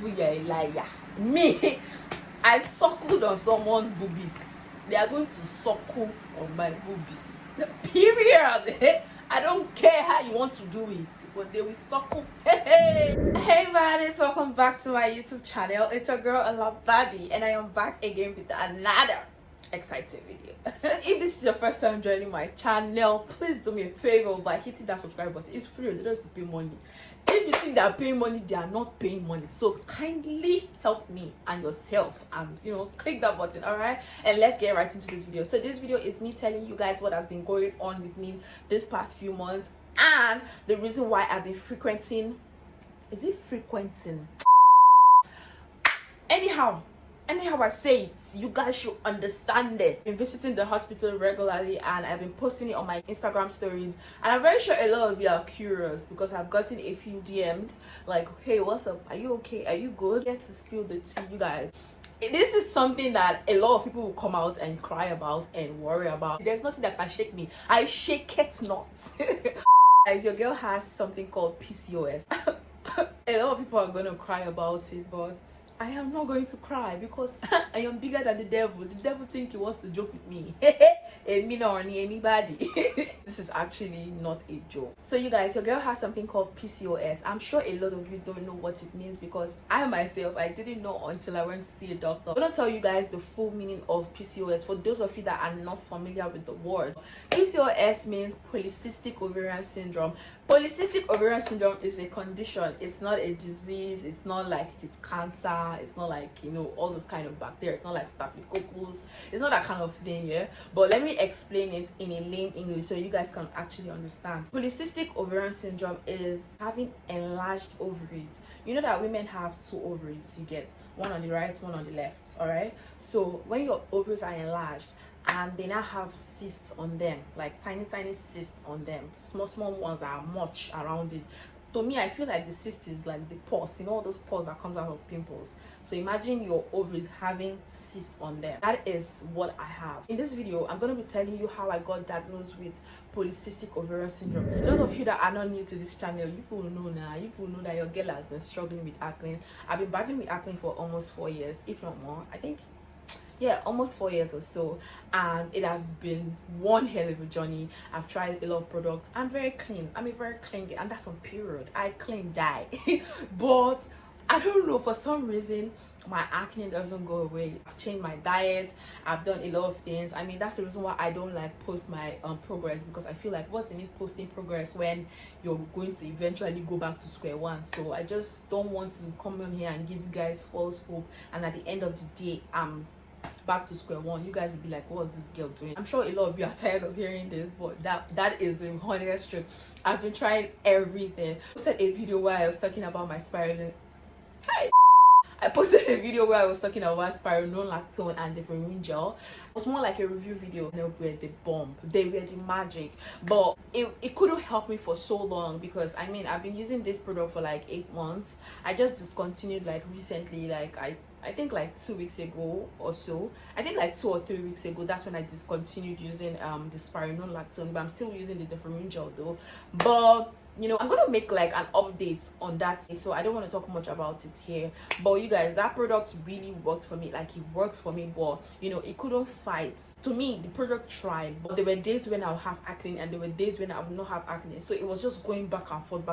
You're a liar. Me, I suckled on someone's boobies. They are going to suckle on my boobies. Period. I don't care how you want to do it, but they will suckle. Hey baddies, welcome back to my YouTube channel. It's your girl, I love Baddie, and I am back again with another exciting video. If this is your first time joining my channel, please do me a favor by hitting that subscribe button. It's free, they don't have to pay money. If you think they are paying money, they are not paying money. So kindly help me and yourself and click that button. All right, and let's get right into this video. So this video is me telling you guys what has been going on with me this past few months and the reason why I've been frequenting anyhow I say it, you guys should understand it. I've been visiting the hospital regularly and I've been posting it on my Instagram stories, and I'm very sure a lot of you are curious because I've gotten a few DMs like, hey, what's up, are you okay, are you good? Get to spill the tea, you guys. This is something that a lot of people will come out and cry about and worry about. There's nothing that can shake me. I shake it not. Guys, your girl has something called Pcos. A lot of people are going to cry about it, but I am not going to cry because I am bigger than the devil. The devil think he wants to joke with me. Me not only anybody. This is actually not a joke. So you guys, your girl has something called Pcos. I'm sure a lot of you don't know what it means because I myself, I didn't know until I went to see a doctor. I'm going to tell you guys the full meaning of Pcos for those of you that are not familiar with the word. Pcos means Polycystic Ovarian Syndrome. Polycystic Ovarian Syndrome is a condition. It's not a disease. It's not like it's cancer. It's not like all those kind of bacteria. It's not like staphylococcus. It's not that kind of thing, yeah. But let me explain it in a lame English so you guys can actually understand. Polycystic Ovarian Syndrome is having enlarged ovaries. You know that women have two ovaries. You get one on the right, one on the left. All right. So when your ovaries are enlarged and they now have cysts on them, like tiny cysts on them, small ones that are much around it. To me, I feel like the cyst is like the pus, all those pus that comes out of pimples. So imagine your ovaries having cysts on them. That is what I have. In this video, I'm going to be telling you how I got diagnosed with Polycystic Ovarian Syndrome. Those of you that are not new to this channel, you will know now. You will know that your girl has been struggling with acne. I've been battling with acne for almost 4 years, if not more. I think, yeah, almost 4 years or so, and it has been one hell of a journey. I've tried a lot of products. I'm very clean. I'm a very clean girl, and that's on period. I clean die. But I don't know, for some reason my acne doesn't go away. I've changed my diet. I've done a lot of things. I mean, that's the reason why I don't like post my progress, because I feel like what's the need posting progress when you're going to eventually go back to square one. So I just don't want to come on here and give you guys false hope, and at the end of the day I'm back to square one. You guys will be like, what is this girl doing? I'm sure a lot of you are tired of hearing this, but that is the honest truth. I've been trying everything. I posted a video where I was talking about my spiraling. I posted a video where I was talking about spironolactone and the Hormone gel. It was more like a review video. They were the bomb. They were the magic. But it couldn't help me for so long because I mean I've been using this product for like 8 months. I just discontinued like recently, like I think like 2 weeks ago or so. I think like 2 or 3 weeks ago, that's when I discontinued using the spironolactone, but I'm still using the Hormone gel though. But I'm gonna make like an update on that, so I don't want to talk much about it here. But you guys, that product really worked for me. Like, it worked for me, but it couldn't fight. To me, the product tried, but there were days when I would have acne and there were days when I would not have acne. So it was just going back and forth,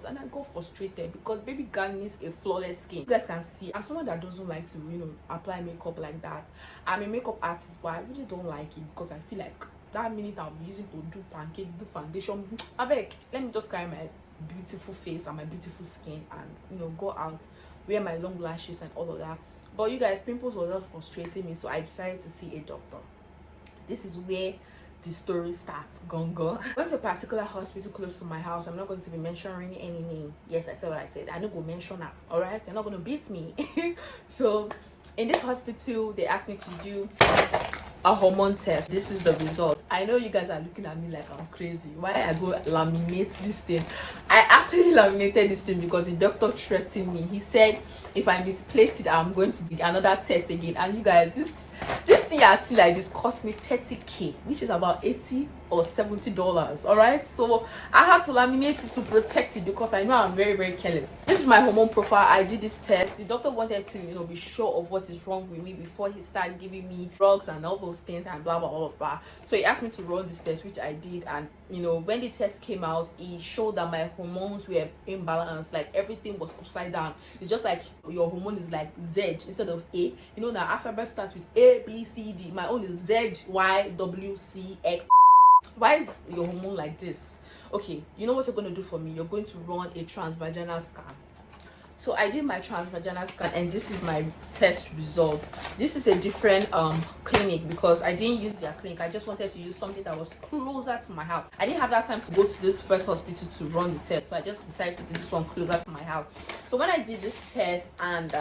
and I got frustrated because baby girl needs a flawless skin. You guys can see I'm someone that doesn't like to apply makeup like that. I'm a makeup artist, but I really don't like it because I feel like that minute I'll be using to do pancake, do foundation, let me just carry my beautiful face and my beautiful skin and go out, wear my long lashes and all of that. But you guys, pimples were just frustrating me, so I decided to see a doctor. This is where the story starts. Gongo. I went to a particular hospital close to my house. I'm not going to be mentioning any name. Yes, I said what I said. I don't go mention that. All right, you're not going to beat me. So in this hospital, they asked me to do a hormone test. This is the result. I know you guys are looking at me like I'm crazy. Why I go laminate this thing? I actually laminated this thing because the doctor threatened me. He said if I misplaced it, I'm going to do another test again. And you guys, this thing I see like this cost me 30k, which is about 80 or 70 dollars. All right, so I had to laminate it to protect it because I know I'm very, very careless. This is my hormone profile. I did this test. The doctor wanted to, be sure of what is wrong with me before he started giving me drugs and all those things and blah blah blah blah. So he asked me to run this test, which I did. And when the test came out, it showed that my hormones were imbalanced. Like everything was upside down. It's just like your hormone is like Z instead of A. The alphabet starts with A, B, C, D. My own is Z, Y, W, C, X. Why is your hormone like this? Okay, you know what you're going to do for me? You're going to run a transvaginal scan. So I did my transvaginal scan, and this is my test result. This is a different clinic because I didn't use their clinic. I just wanted to use something that was closer to my house. I didn't have that time to go to this first hospital to run the test, so I just decided to do this one closer to my house. So when I did this test, and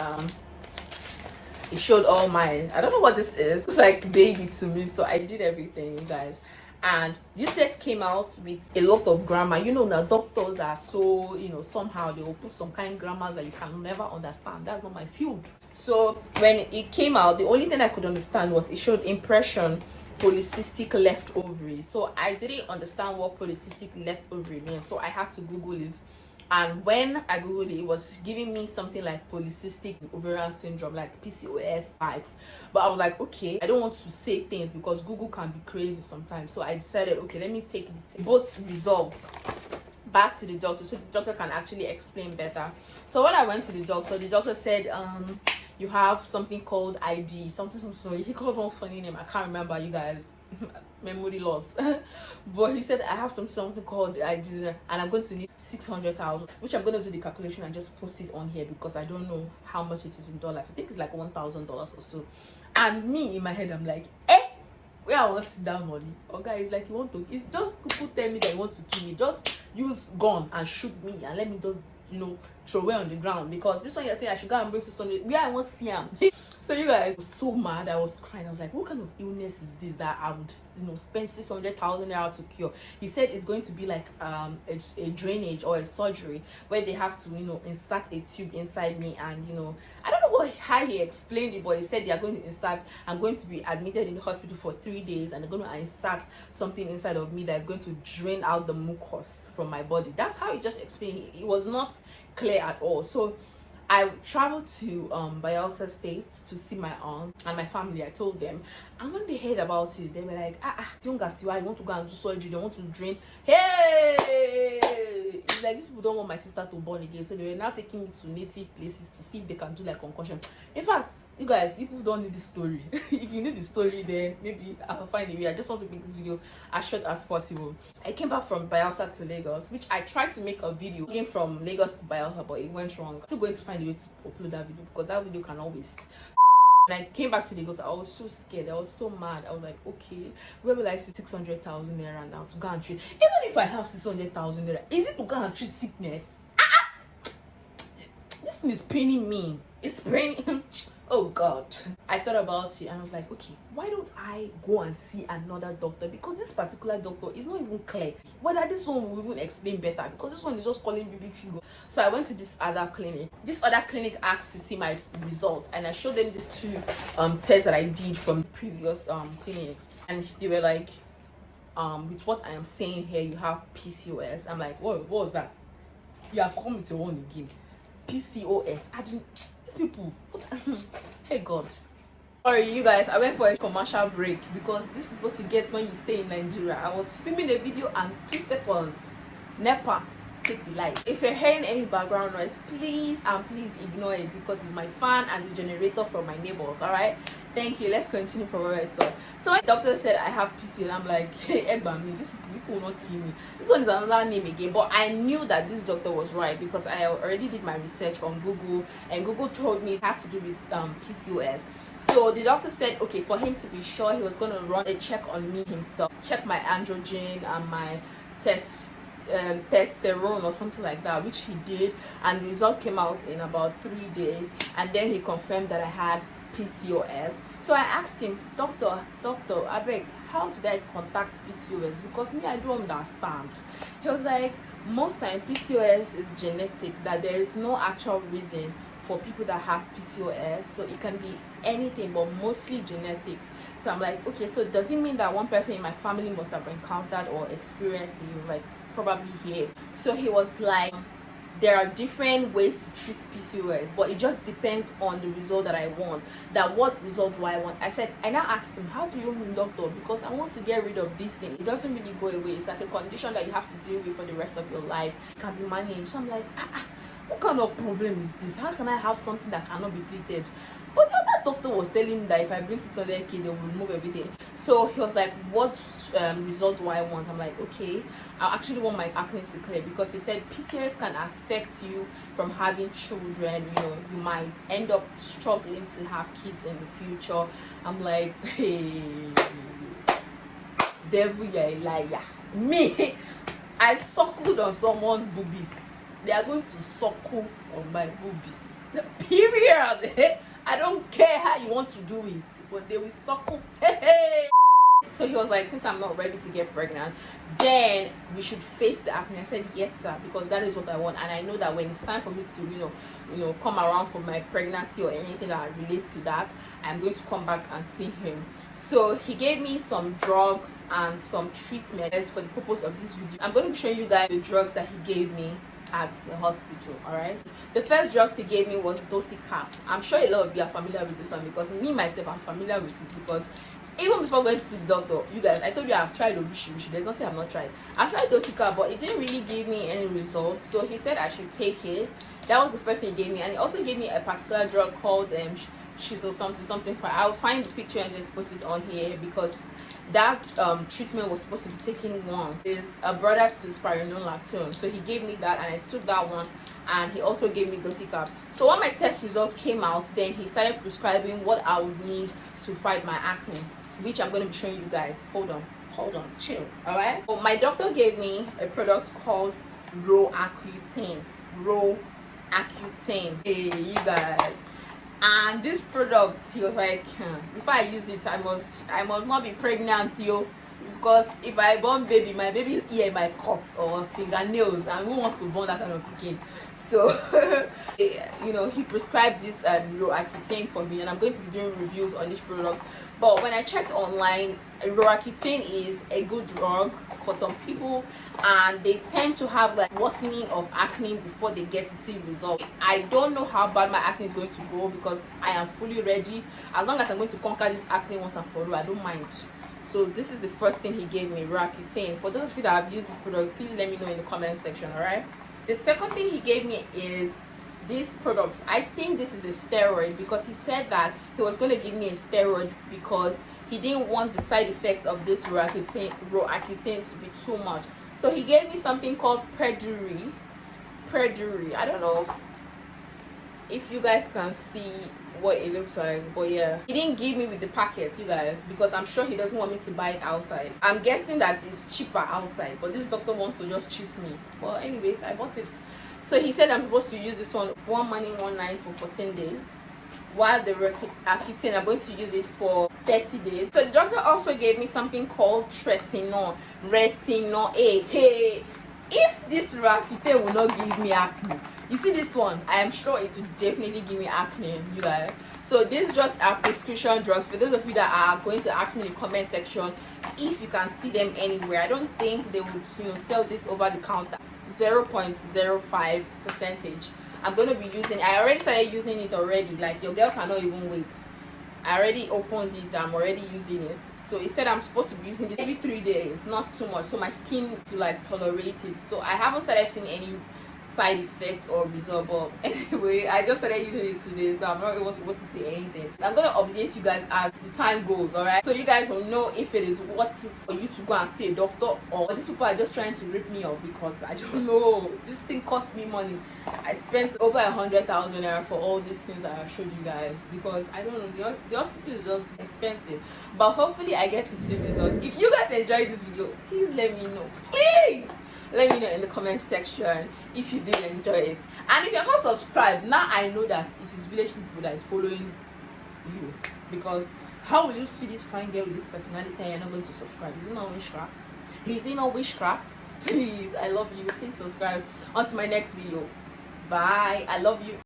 it showed all my, I don't know what this is. It's like baby to me. So I did everything, you guys. And this test came out with a lot of grammar. The doctors are so, somehow they will put some kind of grammars that you can never understand. That's not my field. So when it came out, the only thing I could understand was it showed impression polycystic left ovary. So I didn't understand what polycystic left ovary means. So I had to Google it. And when I googled it, it was giving me something like polycystic ovarian syndrome, like PCOS types. But I was like, okay, I don't want to say things because Google can be crazy sometimes. So I decided, okay, let me take both results back to the doctor so the doctor can actually explain better. So when I went to the doctor said, you have something called ID, something. He called one funny name. I can't remember, you guys. Memory loss. But he said I have something called ID, and I'm going to need 600,000, which I'm going to do the calculation and just post it on here because I don't know how much it is in dollars. I think it's like $1,000 or so. And me in my head, I'm like, where I want to see that money? Or guys, like, you want to, it's just people tell me that you want to kill me, just use gun and shoot me and let me just throw away on the ground, because this one you're saying I should go and bring 600 where I want to see him. So you guys, I was so mad. I was crying. I was like, what kind of illness is this that I would spend 600,000 naira to cure? He said it's going to be like a drainage or a surgery where they have to insert a tube inside me, and I don't know how he explained it, but he said they are going to insert, I'm going to be admitted in the hospital for 3 days, and they're going to insert something inside of me that is going to drain out the mucus from my body. That's how he just explained it. It was not clear at all. So I traveled to Bayelsa State to see my aunt and my family. I told them, and when they heard about it, they were like, young as you are, you want to go and do surgery, they want to drain. Hey, it's like these people don't want my sister to born again, so they were now taking me to native places to see if they can do like concussion. In fact, you guys, people don't need the story. If you need the story, then maybe I'll find a way. I just want to make this video as short as possible. I came back from Bayelsa to Lagos, which I tried to make a video going from Lagos to Bayelsa, but it went wrong. I'm still going to find a way to upload that video because that video cannot waste. When I came back to Lagos, I was so scared. I was so mad. I was like, okay, where will I see 600,000 naira now to go and treat? Even if I have 600,000 naira, is it to go and treat sickness? This thing is paining me. It's paining. Oh God. I thought about it and I was like, okay, why don't I go and see another doctor? Because this particular doctor is not even clear whether this one will even explain better, because this one is just calling me big figure. So I went to this other clinic. This other clinic asked to see my results, and I showed them these two tests that I did from previous clinics, and they were like, with what I am saying here, you have PCOS. I'm like, what was that? You have come with your own again. PCOS. These people. Hey God. Sorry, you guys, I went for a commercial break because this is what you get when you stay in Nigeria. I was filming a video and 2 seconds, NEPA take the light. If you're hearing any background noise, please ignore it because it's my fan and the generator from my neighbors. All right, thank you. Let's continue from where I stopped. So when the doctor said I have PCOS, I'm like, hey, Egbami, these people will not kill me. This one is another name again, but I knew that this doctor was right because I already did my research on Google, and Google told me it had to do with PCOS. So the doctor said, okay, for him to be sure, he was going to run a check on me himself, check my androgen and my testosterone or something like that, which he did, and the result came out in about 3 days, and then he confirmed that I had PCOS. So I asked him, doctor, I beg, how did I contact PCOS? Because me, I don't understand. He was like, most time PCOS is genetic, that there is no actual reason for people that have PCOS, so it can be anything, but mostly genetics. So I'm like, okay, so does it mean that one person in my family must have encountered or experienced it? He was like, probably here. So he was like, there are different ways to treat PCOS, but it just depends on the result that I want. That what result do I want? I now asked him, how do you mean, doctor? Because I want to get rid of this thing. It doesn't really go away. It's like a condition that you have to deal with for the rest of your life. It can be managed. So I'm like, what kind of problem is this? How can I have something that cannot be treated? But the other doctor was telling me that if I bring 600k, they will remove everything. So he was like, what result do I want? I'm like, okay, I actually want my acne to clear, because he said PCOS can affect you from having children. You know, you might end up struggling to have kids in the future. I'm like, hey, devil, you're a liar. Me, I suckled on someone's boobies. They are going to suckle on my boobies. Period. I don't care how you want to do it, but they will suckle. Hey. So he was like, since I'm not ready to get pregnant, then we should face the acne. I said, yes, sir, because that is what I want, and I know that when it's time for me to, you know, come around for my pregnancy or anything that relates to that, I'm going to come back and see him. So he gave me some drugs and some treatments for the purpose of this video. I'm going to show you guys the drugs that he gave me at the hospital. All right, the first drugs he gave me was Docicap. I'm sure a lot of you are familiar with this one, because me myself, I'm familiar with it, because even before going to see the doctor, you guys, I told you I've tried Obishi. There's nothing I've not tried. I've tried Docicap, but it didn't really give me any results. So he said I should take it. That was the first thing he gave me, and he also gave me a particular drug called Shizo something. For I'll find the picture and just post it on here, because that treatment was supposed to be taken once. It's a brother to spironolactone, so he gave me that, and I took that one, and he also gave me Docicap. So when my test result came out, then he started prescribing what I would need to fight my acne, which I'm going to be showing you guys. Hold on, chill. All right, so my doctor gave me a product called Roaccutane. Hey, you guys. And this product, he was like, before I use it, I must not be pregnant, yo, because if I born baby, my baby's ear might cut, or fingernails, and who wants to born that kind of cooking? So you know, he prescribed this Roaccutane for me, and I'm going to be doing reviews on this product. But when I checked online, Roaccutane is a good drug for some people, and they tend to have like worsening of acne before they get to see results. I don't know how bad my acne is going to go, because I am fully ready. As long as I'm going to conquer this acne once and for all, I don't mind. So this is the first thing he gave me, Roaccutane. For those of you that have used this product, please let me know in the comment section. All right, the second thing he gave me is this product. I think this is a steroid, because he said that he was going to give me a steroid because he didn't want the side effects of this Roaccutane to be too much. So he gave me something called Baddie. I don't know if you guys can see what it looks like, but yeah, he didn't give me with the packet, you guys, because I'm sure he doesn't want me to buy it outside. I'm guessing that it's cheaper outside, but this doctor wants to just cheat me. Well, anyways, I bought it. So he said I'm supposed to use this one morning, one night for 14 days. While the Roaccutane, I'm going to use it for 30 days. So the doctor also gave me something called retinol. Hey, if this Roaccutane will not give me acne, you see this one, I am sure it will definitely give me acne, you guys. So these drugs are prescription drugs. For those of you that are going to ask me in the comment section if you can see them anywhere, I don't think they would, sell this over the counter. 0.05%. I'm going to be using, I already started using it already, like your girl cannot even wait. I already opened it, I'm already using it. So he said I'm supposed to be using this every 3 days, not too much, so my skin to like tolerate it. So I haven't started seeing any side effects or result, but anyway, I just started using it today, so I'm not even supposed to say anything. I'm going to update you guys as the time goes, alright? So you guys will know if it is worth it for you to go and see a doctor, or these people are just trying to rip me off, because I don't know. This thing cost me money. I spent over 100,000 naira for all these things that I've showed you guys, because I don't know, the hospital is just expensive. But hopefully I get to see results. If you guys enjoyed this video, please let me know. Please let me know in the comment section if you did enjoy it. And if you're not subscribed, now I know that it is village people that is following you, because How will you see this fine girl with this personality and you're not going to subscribe? Is it not witchcraft? Is it not witchcraft? Please, I love you. Please subscribe. On to my next video. Bye. I love you.